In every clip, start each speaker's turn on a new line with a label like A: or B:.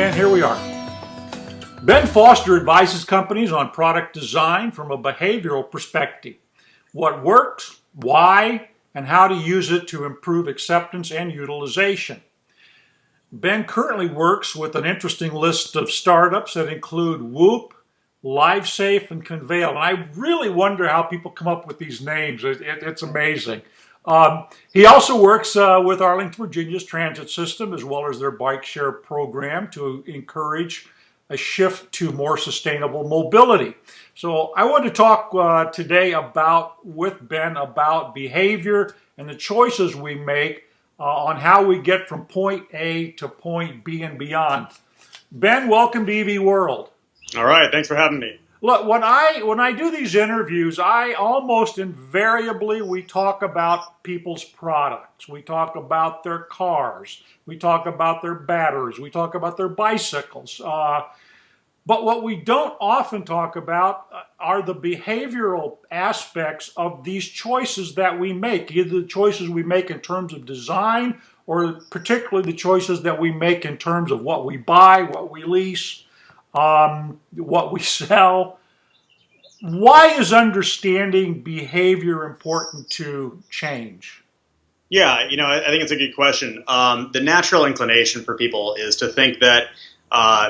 A: And here we are. Ben Foster advises companies on product design from a behavioral perspective. What works, why, and how to use it to improve acceptance and utilization. Ben currently works with an interesting list of startups that include Whoop, LiveSafe, and Conveil. And I really wonder how people come up with these names. It's amazing. He also works with Arlington, Virginia's transit system, as well as their bike share program to encourage a shift to more sustainable mobility. So I want to talk today with Ben about behavior and the choices we make on how we get from point A to point B and beyond. Ben, welcome to EV World.
B: All right, thanks for having me.
A: Look, when I do these interviews, I almost invariably, we talk about people's products. We talk about their cars. We talk about their batteries. We talk about their bicycles. But what we don't often talk about are the behavioral aspects of these choices that we make, either the choices we make in terms of design or particularly the choices that we make in terms of what we buy, what we lease, what we sell. Why is understanding behavior important to change?
B: Yeah, I think it's a good question. The natural inclination for people is to think that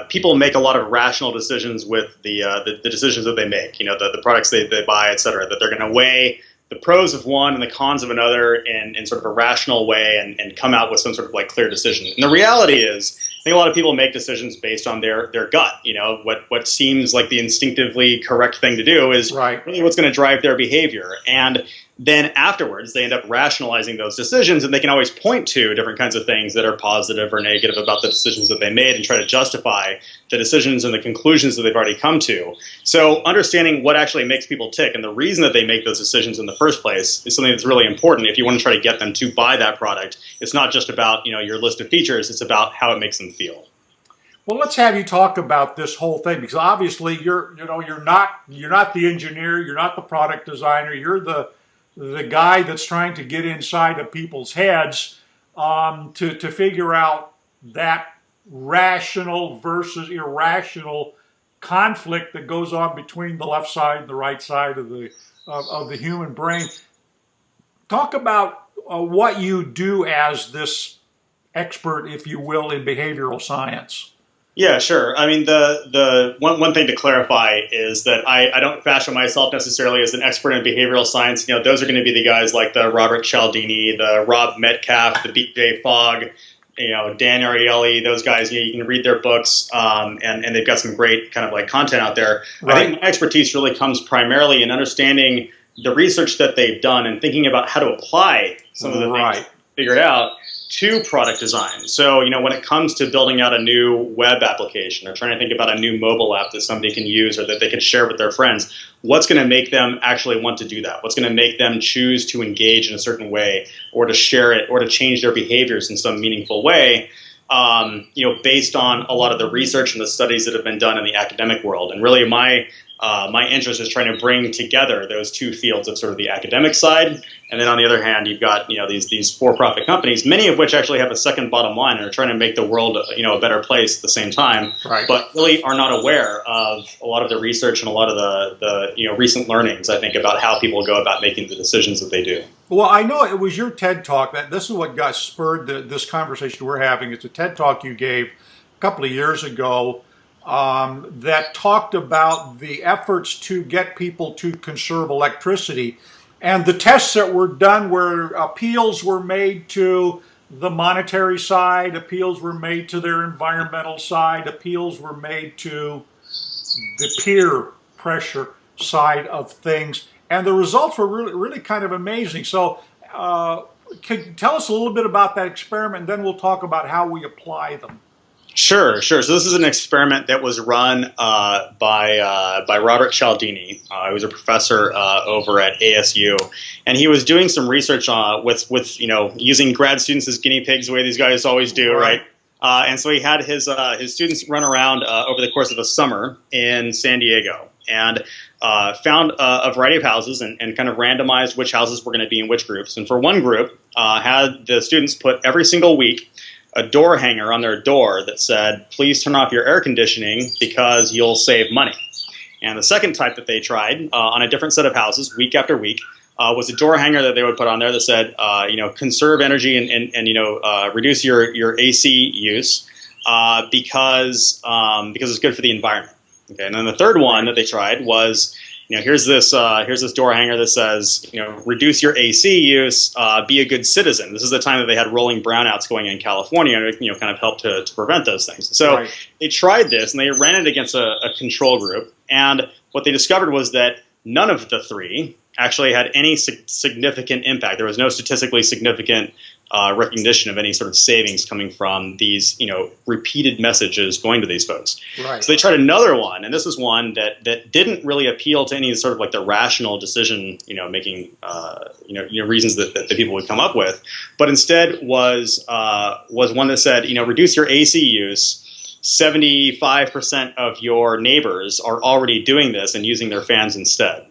B: people make a lot of rational decisions with the decisions that they make. The products they buy, et cetera. That they're going to weigh the pros of one and the cons of another in sort of a rational way and come out with some sort of like clear decision. And the reality is, I think a lot of people make decisions based on their gut. What seems like the instinctively correct thing to do is really what's going to drive their behavior. And then afterwards, they end up rationalizing those decisions, and they can always point to different kinds of things that are positive or negative about the decisions that they made and try to justify the decisions and the conclusions that they've already come to. So understanding what actually makes people tick and the reason that they make those decisions in the first place is something that's really important if you want to try to get them to buy that product. It's not just about your list of features, it's about how it makes them feel.
A: Well, let's have you talk about this whole thing, because obviously you're not the engineer, you're not the product designer, you're the guy that's trying to get inside of people's heads to figure out that rational versus irrational conflict that goes on between the left side and the right side of the human brain. Talk about what you do as this expert, if you will, in behavioral science.
B: Yeah, sure. I mean, the one thing to clarify is that I don't fashion myself necessarily as an expert in behavioral science. Those are going to be the guys like the Rupert Sheldrake, the Rob Metcalfe, the BJ Fogg, Dan Ariely. Those guys, you can read their books, and they've got some great kind of like content out there. Right. I think my expertise really comes primarily in understanding the research that they've done and thinking about how to apply some of the things figured out to product design. So, when it comes to building out a new web application or trying to think about a new mobile app that somebody can use or that they can share with their friends, what's going to make them actually want to do that? What's going to make them choose to engage in a certain way or to share it or to change their behaviors in some meaningful way, based on a lot of the research and the studies that have been done in the academic world. And really my interest is trying to bring together those two fields of sort of the academic side, and then on the other hand, you've got these for-profit companies, many of which actually have a second bottom line and are trying to make the world a better place at the same time, but really are not aware of a lot of the research and a lot of the recent learnings, I think, about how people go about making the decisions that they do.
A: Well, I know it was your TED Talk that this is what got spurred this conversation we're having. It's a TED Talk you gave a couple of years ago that talked about the efforts to get people to conserve electricity and the tests that were done where appeals were made to the monetary side, appeals were made to their environmental side, appeals were made to the peer pressure side of things, and the results were really kind of amazing. So could you tell us a little bit about that experiment, and then we'll talk about how we apply them.
B: Sure. So this is an experiment that was run by Rupert Sheldrake. He was a professor over at ASU, and he was doing some research with using grad students as guinea pigs, the way these guys always do, right? And so he had his students run around over the course of a summer in San Diego, and found a variety of houses and kind of randomized which houses were going to be in which groups. And for one group, had the students put every single week a door hanger on their door that said, please turn off your air conditioning because you'll save money. And the second type that they tried on a different set of houses week after week was a door hanger that they would put on there that said, conserve energy and reduce your AC use because it's good for the environment. Okay, and then the third one that they tried was, here's this door hanger that says, reduce your AC use, be a good citizen. This is the time that they had rolling brownouts going in California, kind of helped to prevent those things. So they tried this and they ran it against a control group. And what they discovered was that none of the three actually had any significant impact. There was no statistically significant recognition of any sort of savings coming from these, repeated messages going to these folks.
A: Right.
B: So they tried another one, and this is one that didn't really appeal to any sort of like the rational decision, making, reasons that people would come up with, but instead was one that said, reduce your AC use. 75% of your neighbors are already doing this and using their fans instead.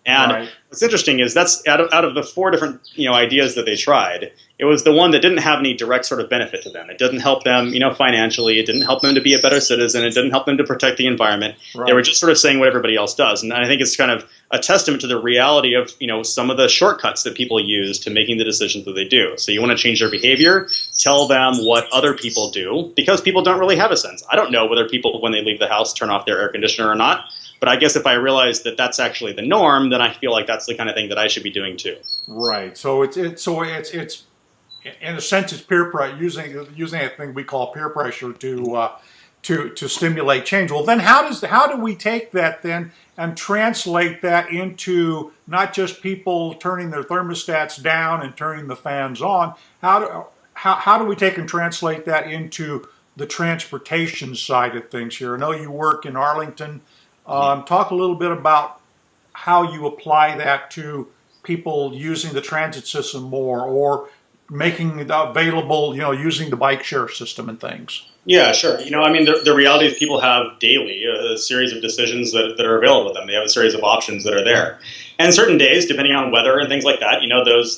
B: And what's interesting is that's out of the four different ideas that they tried, it was the one that didn't have any direct sort of benefit to them. It didn't help them financially. It didn't help them to be a better citizen. It didn't help them to protect the environment. They were just sort of saying what everybody else does. And I think it's kind of a testament to the reality of some of the shortcuts that people use to making the decisions that they do. So you want to change their behavior, tell them what other people do, because people don't really have a sense. I don't know whether people, when they leave the house, turn off their air conditioner or not. But I guess if I realize that that's actually the norm, then I feel like that's the kind of thing that I should be doing too.
A: Right. So it's in a sense it's peer pressure, using a thing we call peer pressure to stimulate change. Well, then how do we take that then and translate that into not just people turning their thermostats down and turning the fans on? How do we take and translate that into the transportation side of things here? I know you work in Arlington. Talk a little bit about how you apply that to people using the transit system more, or making it available, using the bike share system and things.
B: Yeah, sure. The reality is people have daily a series of decisions that are available to them. They have a series of options that are there. And certain days, depending on weather and things like that,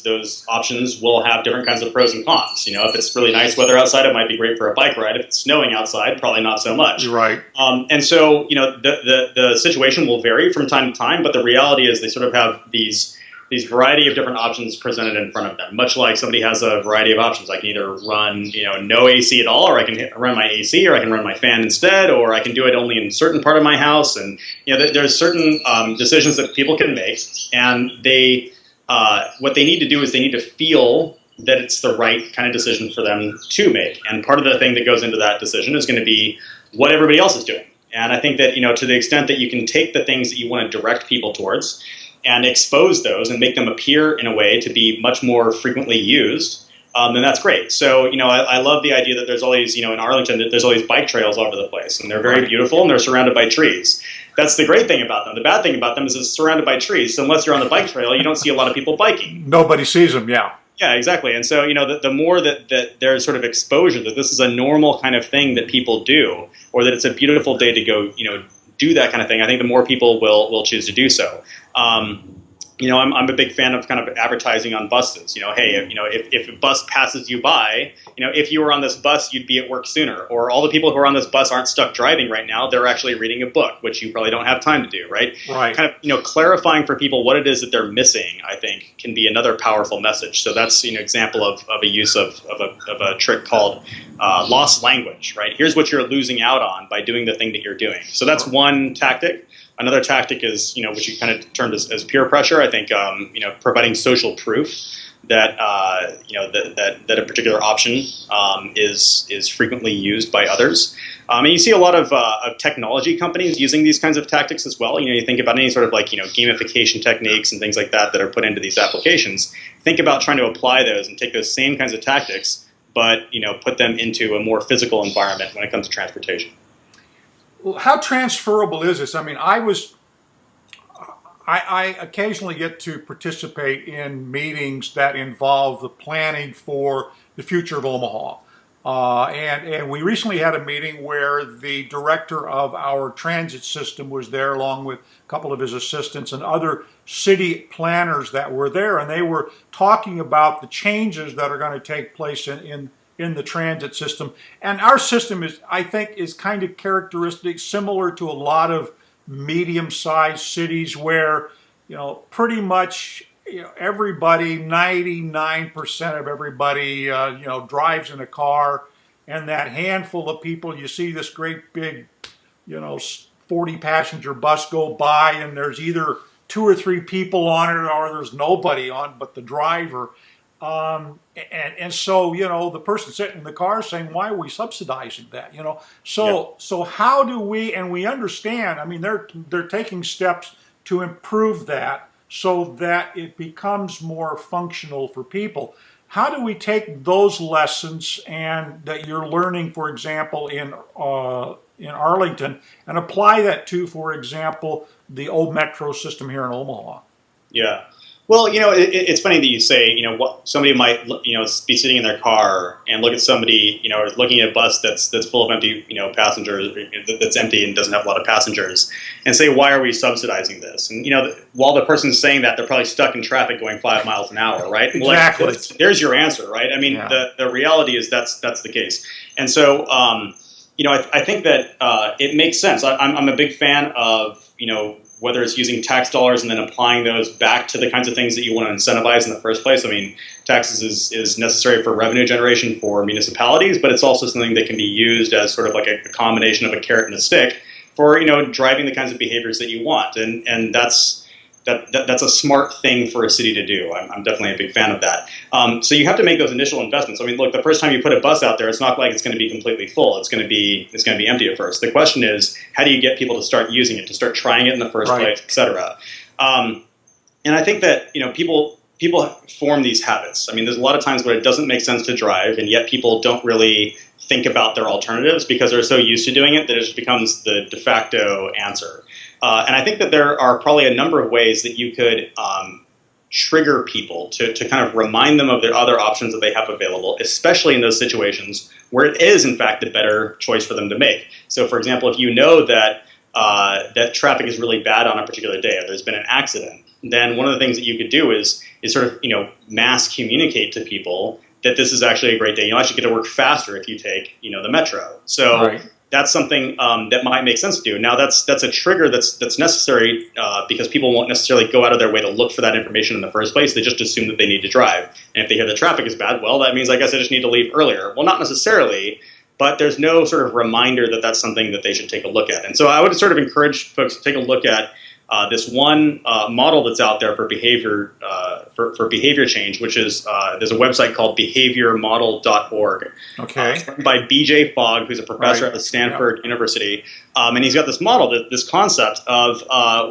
B: those options will have different kinds of pros and cons. If it's really nice weather outside, it might be great for a bike ride. If it's snowing outside, probably not so much.
A: Right.
B: And so, the situation will vary from time to time, but the reality is they sort of have these variety of different options presented in front of them, much like somebody has a variety of options. I can either run, no AC at all, or I can run my AC, or I can run my fan instead, or I can do it only in a certain part of my house. And, there's certain decisions that people can make, and what they need to do is they need to feel that it's the right kind of decision for them to make. And part of the thing that goes into that decision is going to be what everybody else is doing. And I think that, to the extent that you can take the things that you want to direct people towards and expose those and make them appear in a way to be much more frequently used, then that's great. So, I love the idea that there's all these, in Arlington, there's all these bike trails all over the place, and they're very beautiful, and they're surrounded by trees. That's the great thing about them. The bad thing about them is it's surrounded by trees, so unless you're on the bike trail, you don't see a lot of people biking.
A: Nobody sees them, yeah.
B: Yeah, exactly. And so, the more that there's sort of exposure that this is a normal kind of thing that people do, or that it's a beautiful day to go, do that kind of thing, I think the more people will choose to do so. I'm a big fan of kind of advertising on buses. Hey, if a bus passes you by, if you were on this bus, you'd be at work sooner. Or all the people who are on this bus aren't stuck driving right now; they're actually reading a book, which you probably don't have time to do, right?
A: Right.
B: Kind of, clarifying for people what it is that they're missing, I think, can be another powerful message. So that's an example of a use of a trick called lost language, right? Here's what you're losing out on by doing the thing that you're doing. So that's one tactic. Another tactic is, which you kind of termed as peer pressure. I think, providing social proof that that a particular option is frequently used by others. And you see a lot of technology companies using these kinds of tactics as well. You think about any sort of gamification techniques and things like that are put into these applications. Think about trying to apply those and take those same kinds of tactics, but put them into a more physical environment when it comes to transportation.
A: How transferable is this? I occasionally get to participate in meetings that involve the planning for the future of Omaha. And we recently had a meeting where the director of our transit system was there, along with a couple of his assistants and other city planners that were there. And they were talking about the changes that are going to take place in in the transit system. And our system is, I think, is kind of characteristic, similar to a lot of medium-sized cities where, pretty much, everybody, 99% of everybody, drives in a car. And that handful of people, you see this great big, 40-passenger bus go by, and there's either 2 or 3 people on it, or there's nobody on but the driver. And so, the person sitting in the car is saying, why are we subsidizing that? So how do we, and we understand, I mean, they're taking steps to improve that so that it becomes more functional for people. How do we take those lessons and that you're learning, for example, in Arlington, and apply that to, for example, the old metro system here in Omaha?
B: Yeah. Well, it's funny that you say, somebody might, be sitting in their car and look at somebody, or looking at a bus that's full of empty, passengers, that's empty and doesn't have a lot of passengers, and say, why are we subsidizing this? And, while the person's saying that, they're probably stuck in traffic going 5 miles an hour, right?
A: Exactly.
B: Well, there's your answer, right? I mean, the reality is that's the case. And so, I think that it makes sense. I'm a big fan of, whether it's using tax dollars and then applying those back to the kinds of things that you want to incentivize in the first place. I mean, taxes is necessary for revenue generation for municipalities, but it's also something that can be used as sort of like a combination of a carrot and a stick for, driving the kinds of behaviors that you want. And that's a smart thing for a city to do. I'm definitely a big fan of that. So you have to make those initial investments. I mean, look, the first time you put a bus out there, it's not like it's going to be completely full. It's going to be empty at first. The question is, how do you get people to start using it, to start trying it in the first place, et cetera? And I think that people form these habits. I mean, there's a lot of times where it doesn't make sense to drive, and yet people don't really think about their alternatives because they're so used to doing it that it just becomes the de facto answer. And I think that there are probably a number of ways that you could trigger people to kind of remind them of the other options that they have available, especially in those situations where it is, in fact, the better choice for them to make. So, for example, if you know that that traffic is really bad on a particular day, or there's been an accident, then one of the things that you could do is sort of mass communicate to people that this is actually a great day. You'll actually get to work faster if you take the metro. So. Right. That's something that might make sense to do. Now, that's a trigger that's necessary because people won't necessarily go out of their way to look for that information in the first place. They just assume that they need to drive. And if they hear the traffic is bad, well, that means I guess I just need to leave earlier. Well, not necessarily, but there's no sort of reminder that that's something that they should take a look at. And so I would sort of encourage folks to take a look at this one model that's out there for behavior for behavior change, which is there's a website called behaviormodel.org.
A: Okay.
B: By B.J. Fogg, who's a professor at the Stanford University, and he's got this model, this concept of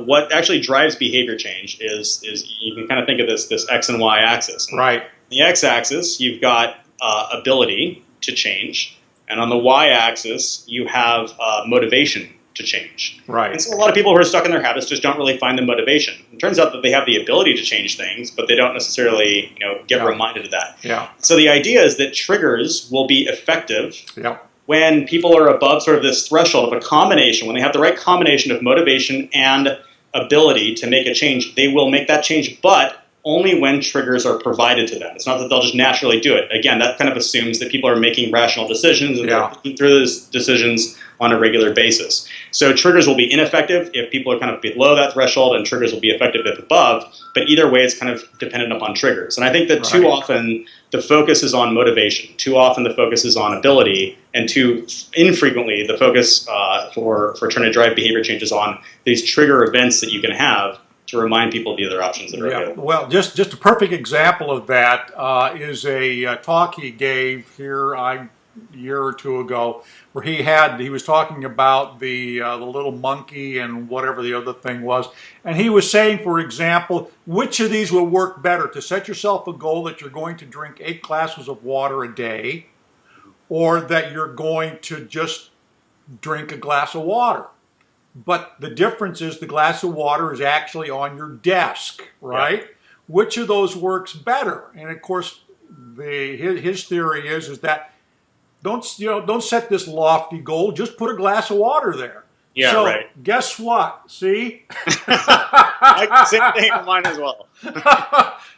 B: what actually drives behavior change is you can kind of think of this X and Y axis.
A: Right.
B: The X axis, you've got ability to change, and on the Y axis, you have motivation to change.
A: Right.
B: And so a lot of people who are stuck in their habits just don't really find the motivation. It turns out that they have the ability to change things, but they don't necessarily, get reminded of that.
A: Yeah.
B: So the idea is that triggers will be effective when people are above sort of this threshold of a combination, when they have the right combination of motivation and ability to make a change, they will make that change, but only when triggers are provided to them. It's not that they'll just naturally do it. Again, that kind of assumes that people are making rational decisions and they're thinking through those decisions on a regular basis. So triggers will be ineffective if people are kind of below that threshold, and triggers will be effective if above. But either way, it's kind of dependent upon triggers. And I think that too often the focus is on motivation. Too often the focus is on ability, and too infrequently the focus for trying to drive behavior changes on these trigger events that you can have to remind people of the other options that are available.
A: Well, just a perfect example of that is a talk he gave here a year or two ago, where he was talking about the little monkey and whatever the other thing was, and he was saying, for example, which of these will work better, to set yourself a goal that you're going to drink 8 glasses of water a day, or that you're going to just drink a glass of water. But the difference is the glass of water is actually on your desk, right? Yeah. Which of those works better? And of course, his theory is that don't set this lofty goal. Just put a glass of water there.
B: Yeah,
A: so
B: right.
A: guess what? See?
B: Same thing on mine as well.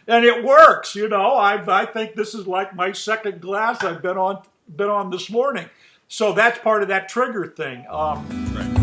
A: And it works, you know. I think this is like my second glass I've been on this morning. So that's part of that trigger thing.
B: Right.